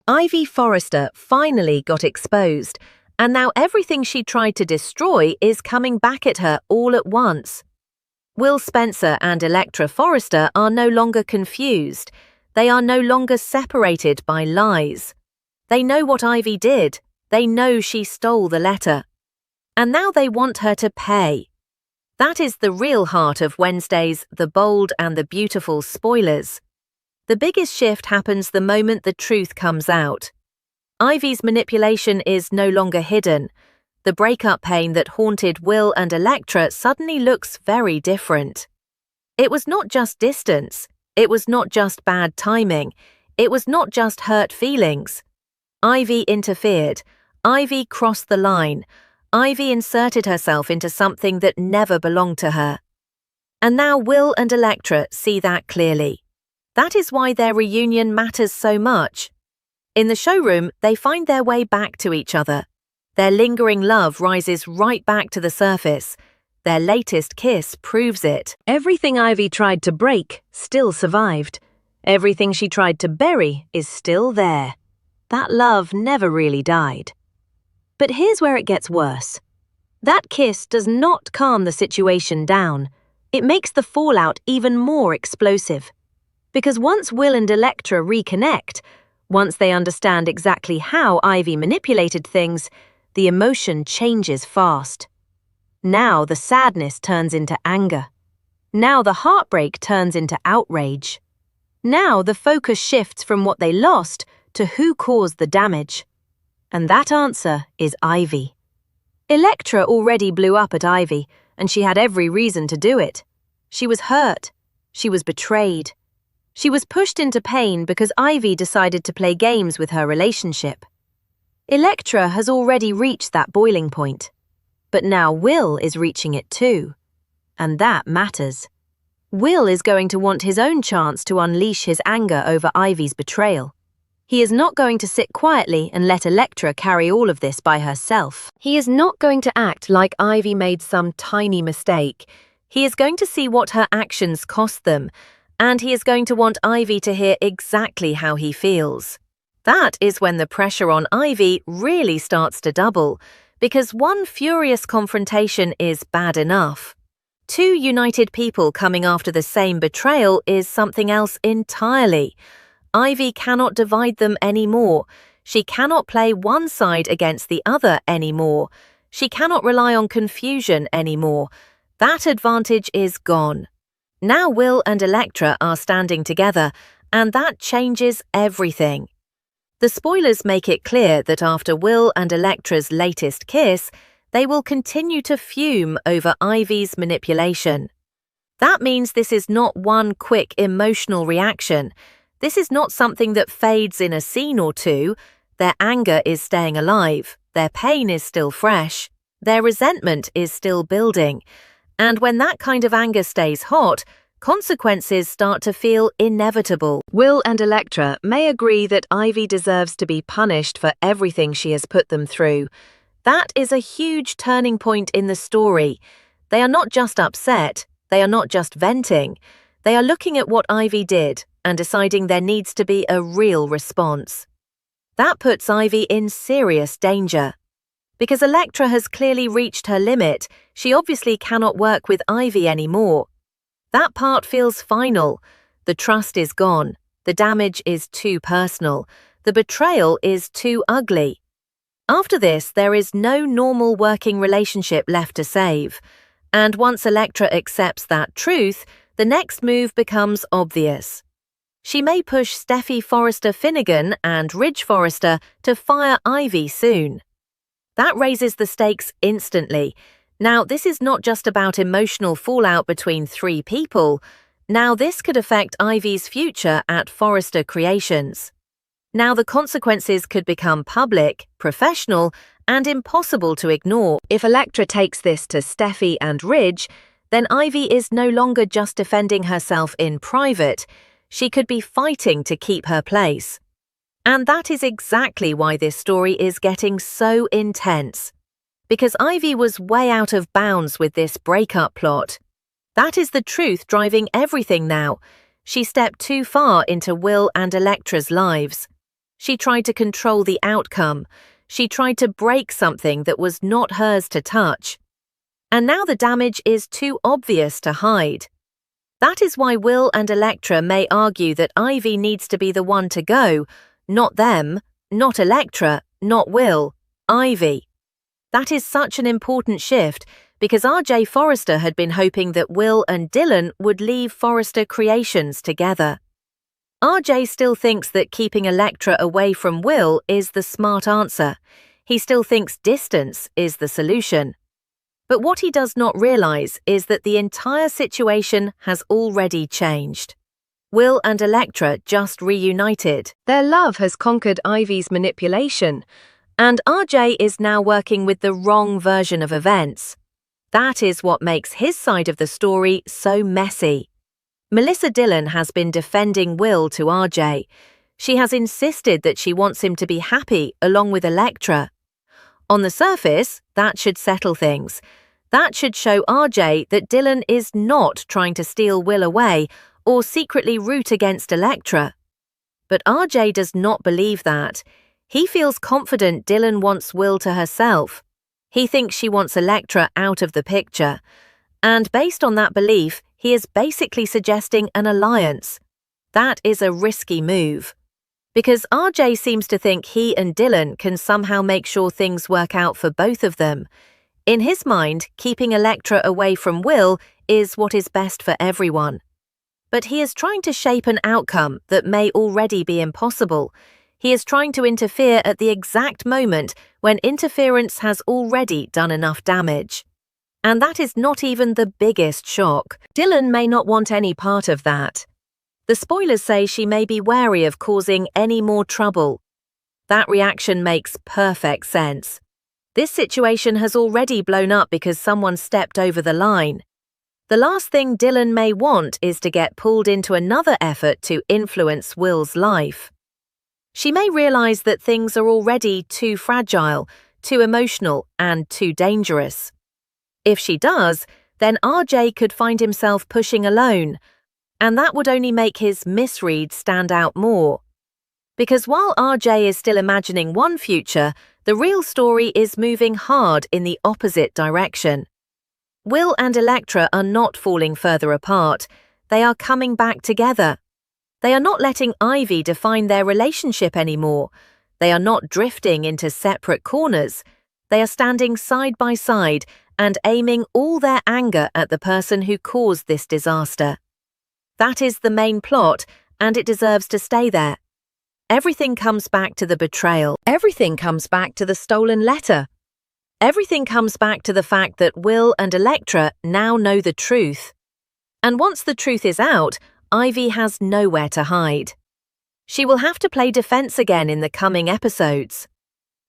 Ivy Forrester finally got exposed, and now everything she tried to destroy is coming back at her all at once. Will Spencer and Electra Forrester are no longer confused. They are no longer separated by lies. They know what Ivy did. They know she stole the letter. And now they want her to pay. That is the real heart of Wednesday's The Bold and the Beautiful spoilers. The biggest shift happens the moment the truth comes out. Ivy's manipulation is no longer hidden. The breakup pain that haunted Will and Electra suddenly looks very different. It was not just distance. It was not just bad timing. It was not just hurt feelings. Ivy interfered. Ivy crossed the line. Ivy inserted herself into something that never belonged to her. And now Will and Electra see that clearly. That is why their reunion matters so much. In the showroom, they find their way back to each other. Their lingering love rises right back to the surface. Their latest kiss proves it. Everything Ivy tried to break still survived. Everything she tried to bury is still there. That love never really died. But here's where it gets worse. That kiss does not calm the situation down. It makes the fallout even more explosive. Because once Will and Electra reconnect, once they understand exactly how Ivy manipulated things, the emotion changes fast. Now the sadness turns into anger. Now the heartbreak turns into outrage. Now the focus shifts from what they lost to who caused the damage. And that answer is Ivy. Electra already blew up at Ivy, and she had every reason to do it. She was hurt. She was betrayed. She was pushed into pain because Ivy decided to play games with her relationship. Electra has already reached that boiling point. But now Will is reaching it too. And that matters. Will is going to want his own chance to unleash his anger over Ivy's betrayal. He is not going to sit quietly and let Electra carry all of this by herself. He is not going to act like Ivy made some tiny mistake. He is going to see what her actions cost them, and he is going to want Ivy to hear exactly how he feels. That is when the pressure on Ivy really starts to double, because one furious confrontation is bad enough. Two united people coming after the same betrayal is something else entirely. Ivy cannot divide them anymore. She cannot play one side against the other anymore. She cannot rely on confusion anymore. That advantage is gone. Now Will and Electra are standing together, and that changes everything. The spoilers make it clear that after Will and Electra's latest kiss, they will continue to fume over Ivy's manipulation. That means this is not one quick emotional reaction. This is not something that fades in a scene or two. Their anger is staying alive. Their pain is still fresh. Their resentment is still building. And when that kind of anger stays hot, consequences start to feel inevitable. Will and Electra may agree that Ivy deserves to be punished for everything she has put them through. That is a huge turning point in the story. They are not just upset. They are not just venting. They are looking at what Ivy did and deciding there needs to be a real response. That puts Ivy in serious danger. Because Electra has clearly reached her limit, she obviously cannot work with Ivy anymore. That part feels final. The trust is gone. The damage is too personal. The betrayal is too ugly. After this, there is no normal working relationship left to save. And once Electra accepts that truth, the next move becomes obvious. She may push Steffy Forrester Finnegan and Ridge Forrester to fire Ivy soon. That raises the stakes instantly. Now, this is not just about emotional fallout between three people. Now, this could affect Ivy's future at Forrester Creations. Now, the consequences could become public, professional, and impossible to ignore. If Electra takes this to Steffy and Ridge, then Ivy is no longer just defending herself in private. She could be fighting to keep her place. And that is exactly why this story is getting so intense. Because Ivy was way out of bounds with this breakup plot. That is the truth driving everything now. She stepped too far into Will and Electra's lives. She tried to control the outcome. She tried to break something that was not hers to touch. And now the damage is too obvious to hide. That is why Will and Electra may argue that Ivy needs to be the one to go, not them, not Electra, not Will, Ivy. That is such an important shift because R.J. Forrester had been hoping that Will and Dylan would leave Forrester Creations together. R.J. still thinks that keeping Electra away from Will is the smart answer. He still thinks distance is the solution. But what he does not realize is that the entire situation has already changed. Will and Electra just reunited. Their love has conquered Ivy's manipulation, and RJ is now working with the wrong version of events. That is what makes his side of the story so messy. Melissa Dillon has been defending Will to RJ. She has insisted that she wants him to be happy along with Electra. On the surface, that should settle things. That should show RJ that Dylan is not trying to steal Will away or secretly root against Electra. But RJ does not believe that. He feels confident Dylan wants Will to herself. He thinks she wants Electra out of the picture. And based on that belief, he is basically suggesting an alliance. That is a risky move. Because RJ seems to think he and Dylan can somehow make sure things work out for both of them. In his mind, keeping Electra away from Will is what is best for everyone. But he is trying to shape an outcome that may already be impossible. He is trying to interfere at the exact moment when interference has already done enough damage. And that is not even the biggest shock. Dylan may not want any part of that. The spoilers say she may be wary of causing any more trouble. That reaction makes perfect sense. This situation has already blown up because someone stepped over the line. The last thing Dylan may want is to get pulled into another effort to influence Will's life. She may realize that things are already too fragile, too emotional, and too dangerous. If she does, then RJ could find himself pushing alone, and that would only make his misread stand out more. Because while RJ is still imagining one future, the real story is moving hard in the opposite direction. Will and Electra are not falling further apart. They are coming back together. They are not letting Ivy define their relationship anymore. They are not drifting into separate corners. They are standing side by side and aiming all their anger at the person who caused this disaster. That is the main plot, and it deserves to stay there. Everything comes back to the betrayal. Everything comes back to the stolen letter. Everything comes back to the fact that Will and Electra now know the truth. And once the truth is out, Ivy has nowhere to hide. She will have to play defense again in the coming episodes.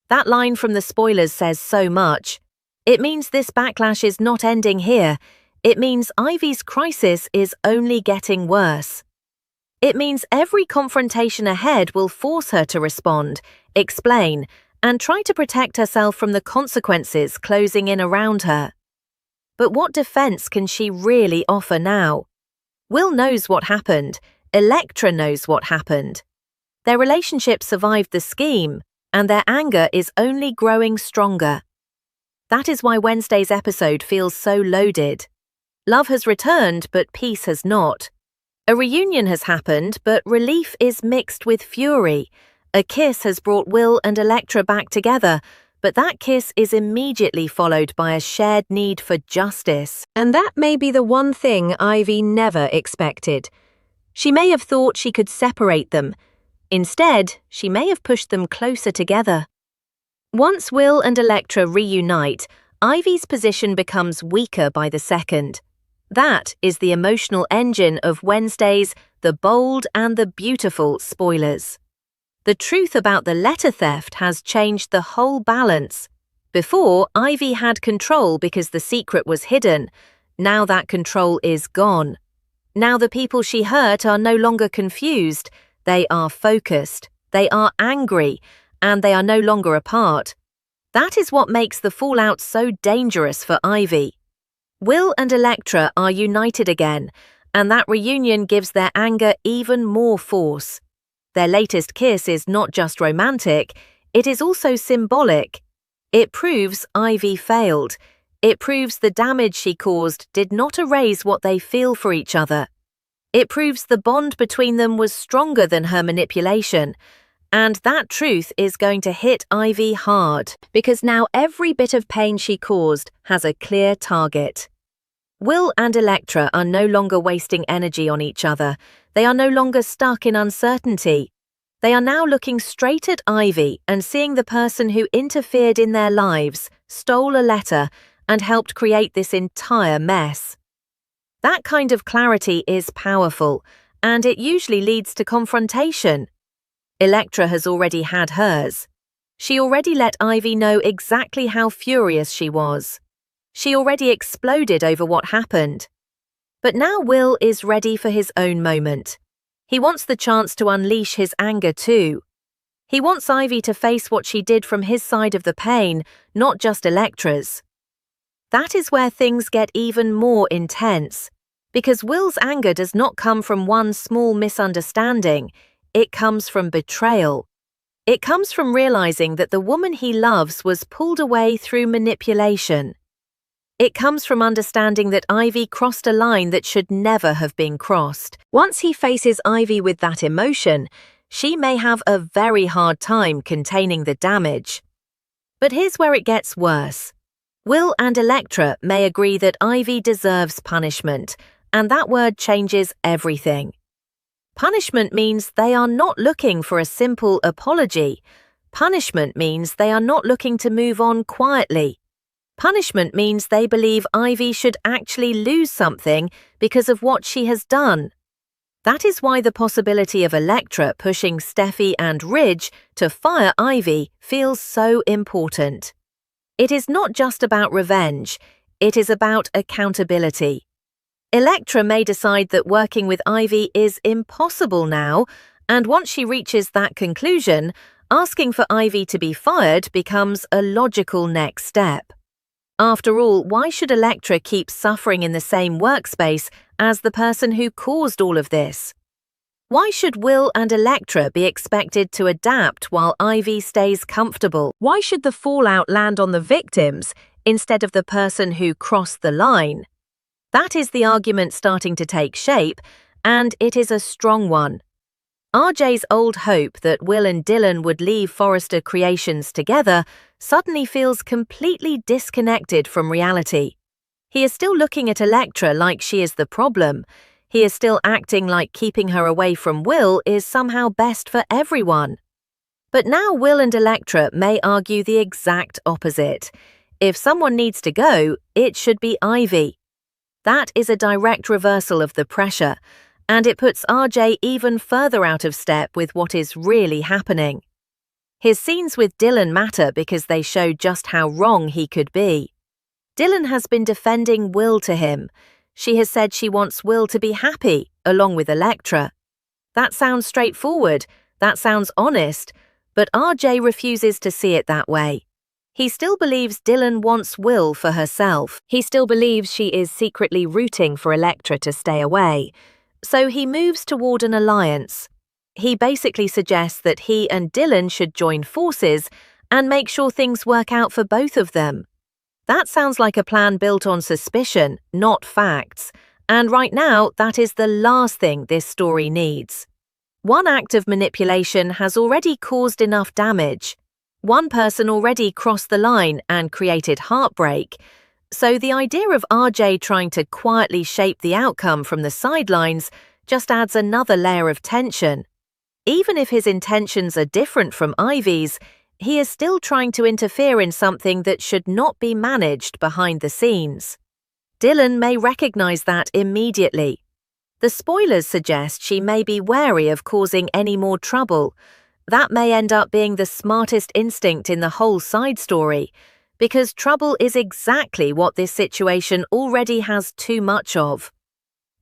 That line from the spoilers says so much. It means this backlash is not ending here. It means Ivy's crisis is only getting worse. It means every confrontation ahead will force her to respond, explain, and try to protect herself from the consequences closing in around her. But what defense can she really offer now? Will knows what happened. Electra knows what happened. Their relationship survived the scheme, and their anger is only growing stronger. That is why Wednesday's episode feels so loaded. Love has returned, but peace has not. A reunion has happened, but relief is mixed with fury. A kiss has brought Will and Electra back together, but that kiss is immediately followed by a shared need for justice. And that may be the one thing Ivy never expected. She may have thought she could separate them. Instead, she may have pushed them closer together. Once Will and Electra reunite, Ivy's position becomes weaker by the second. That is the emotional engine of Wednesday's The Bold and the Beautiful spoilers. The truth about the letter theft has changed the whole balance. Before, Ivy had control because the secret was hidden. Now that control is gone. Now the people she hurt are no longer confused. They are focused. They are angry. And they are no longer apart. That is what makes the fallout so dangerous for Ivy. Will and Electra are united again, and that reunion gives their anger even more force. Their latest kiss is not just romantic, it is also symbolic. It proves Ivy failed. It proves the damage she caused did not erase what they feel for each other. It proves the bond between them was stronger than her manipulation. And that truth is going to hit Ivy hard, because now every bit of pain she caused has a clear target. Will and Electra are no longer wasting energy on each other. They are no longer stuck in uncertainty. They are now looking straight at Ivy and seeing the person who interfered in their lives, stole a letter, and helped create this entire mess. That kind of clarity is powerful, and it usually leads to confrontation. Electra has already had hers. She already let Ivy know exactly how furious she was. She already exploded over what happened. But now Will is ready for his own moment. He wants the chance to unleash his anger too. He wants Ivy to face what she did from his side of the pain, not just Electra's. That is where things get even more intense, because Will's anger does not come from one small misunderstanding. It comes from betrayal. It comes from realizing that the woman he loves was pulled away through manipulation. It comes from understanding that Ivy crossed a line that should never have been crossed. Once he faces Ivy with that emotion, she may have a very hard time containing the damage. But here's where it gets worse. Will and Electra may agree that Ivy deserves punishment, and that word changes everything. Punishment means they are not looking for a simple apology. Punishment means they are not looking to move on quietly. Punishment means they believe Ivy should actually lose something because of what she has done. That is why the possibility of Electra pushing Steffy and Ridge to fire Ivy feels so important. It is not just about revenge, it is about accountability. Electra may decide that working with Ivy is impossible now, and once she reaches that conclusion, asking for Ivy to be fired becomes a logical next step. After all, why should Electra keep suffering in the same workspace as the person who caused all of this? Why should Will and Electra be expected to adapt while Ivy stays comfortable? Why should the fallout land on the victims instead of the person who crossed the line? That is the argument starting to take shape, and it is a strong one. RJ's old hope that Will and Dylan would leave Forrester Creations together suddenly feels completely disconnected from reality. He is still looking at Electra like she is the problem. He is still acting like keeping her away from Will is somehow best for everyone. But now Will and Electra may argue the exact opposite. If someone needs to go, it should be Ivy. That is a direct reversal of the pressure, and it puts RJ even further out of step with what is really happening. His scenes with Dylan matter because they show just how wrong he could be. Dylan has been defending Will to him. She has said she wants Will to be happy, along with Electra. That sounds straightforward, that sounds honest, but RJ refuses to see it that way. He still believes Dylan wants Will for herself. He still believes she is secretly rooting for Electra to stay away. So he moves toward an alliance. He basically suggests that he and Dylan should join forces and make sure things work out for both of them. That sounds like a plan built on suspicion, not facts. And right now, that is the last thing this story needs. One act of manipulation has already caused enough damage. One person already crossed the line and created heartbreak. So the idea of RJ trying to quietly shape the outcome from the sidelines just adds another layer of tension. Even if his intentions are different from Ivy's, he is still trying to interfere in something that should not be managed behind the scenes. Dylan may recognize that immediately. The spoilers suggest she may be wary of causing any more trouble. That may end up being the smartest instinct in the whole side story, because trouble is exactly what this situation already has too much of.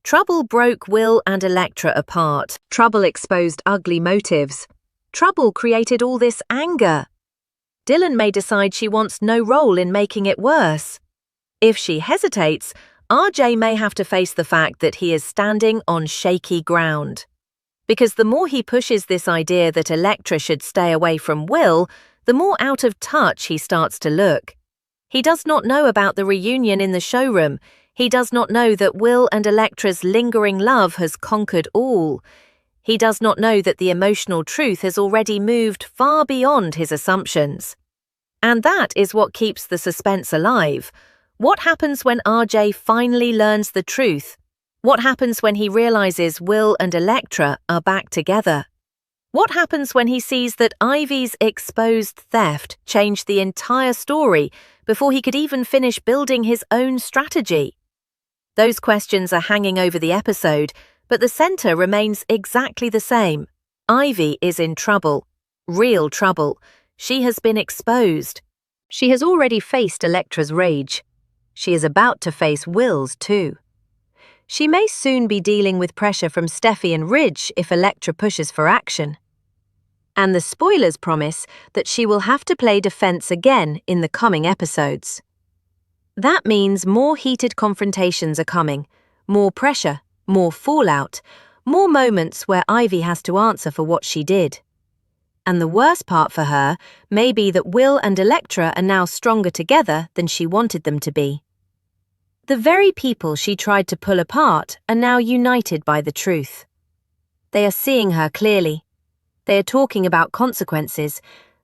Trouble broke Will and Electra apart. Trouble exposed ugly motives. Trouble created all this anger. Dylan may decide she wants no role in making it worse. If she hesitates, RJ may have to face the fact that he is standing on shaky ground. Because the more he pushes this idea that Electra should stay away from Will, the more out of touch he starts to look. He does not know about the reunion in the showroom. He does not know that Will and Electra's lingering love has conquered all. He does not know that the emotional truth has already moved far beyond his assumptions. And that is what keeps the suspense alive. What happens when RJ finally learns the truth? What happens when he realizes Will and Electra are back together? What happens when he sees that Ivy's exposed theft changed the entire story before he could even finish building his own strategy? Those questions are hanging over the episode, but the center remains exactly the same. Ivy is in trouble. Real trouble. She has been exposed. She has already faced Electra's rage. She is about to face Will's too. She may soon be dealing with pressure from Steffy and Ridge if Electra pushes for action. And the spoilers promise that she will have to play defense again in the coming episodes. That means more heated confrontations are coming, more pressure, more fallout, more moments where Ivy has to answer for what she did. And the worst part for her may be that Will and Electra are now stronger together than she wanted them to be. The very people she tried to pull apart are now united by the truth. They are seeing her clearly. They are talking about consequences.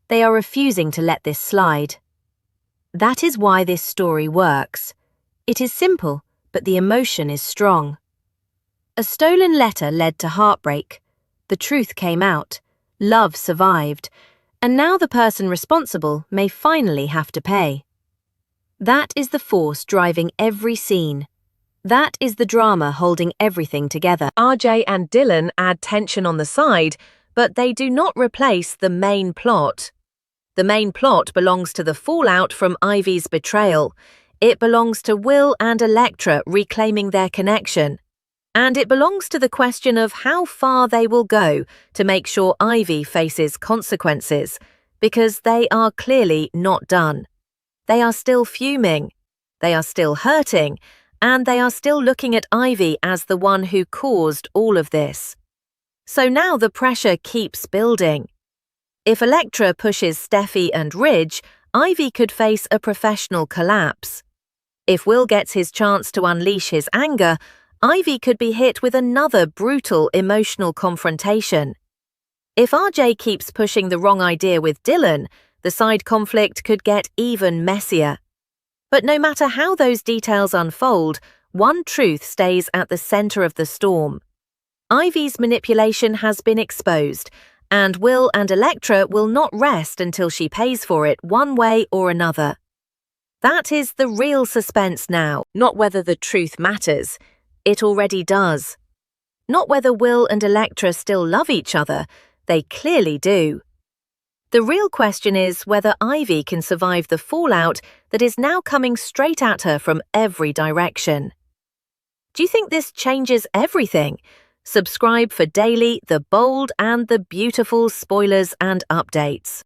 They are refusing to let this slide. That is why this story works. It is simple, but the emotion is strong. A stolen letter led to heartbreak. The truth came out. Love survived. And now the person responsible may finally have to pay. That is the force driving every scene. That is the drama holding everything together. RJ and Dylan add tension on the side, but they do not replace the main plot. The main plot belongs to the fallout from Ivy's betrayal. It belongs to Will and Electra reclaiming their connection. And it belongs to the question of how far they will go to make sure Ivy faces consequences, because they are clearly not done. They are still fuming. They are still hurting. And they are still looking at Ivy as the one who caused all of this. So now the pressure keeps building. If Electra pushes Steffy and Ridge, Ivy could face a professional collapse. If Will gets his chance to unleash his anger, Ivy could be hit with another brutal emotional confrontation. If RJ keeps pushing the wrong idea with Dylan, the side conflict could get even messier. But no matter how those details unfold, one truth stays at the center of the storm. Ivy's manipulation has been exposed, and Will and Electra will not rest until she pays for it one way or another. That is the real suspense now, not whether the truth matters. It already does. Not whether Will and Electra still love each other. They clearly do. The real question is whether Ivy can survive the fallout that is now coming straight at her from every direction. Do you think this changes everything? Subscribe for daily, the bold and the beautiful spoilers and updates.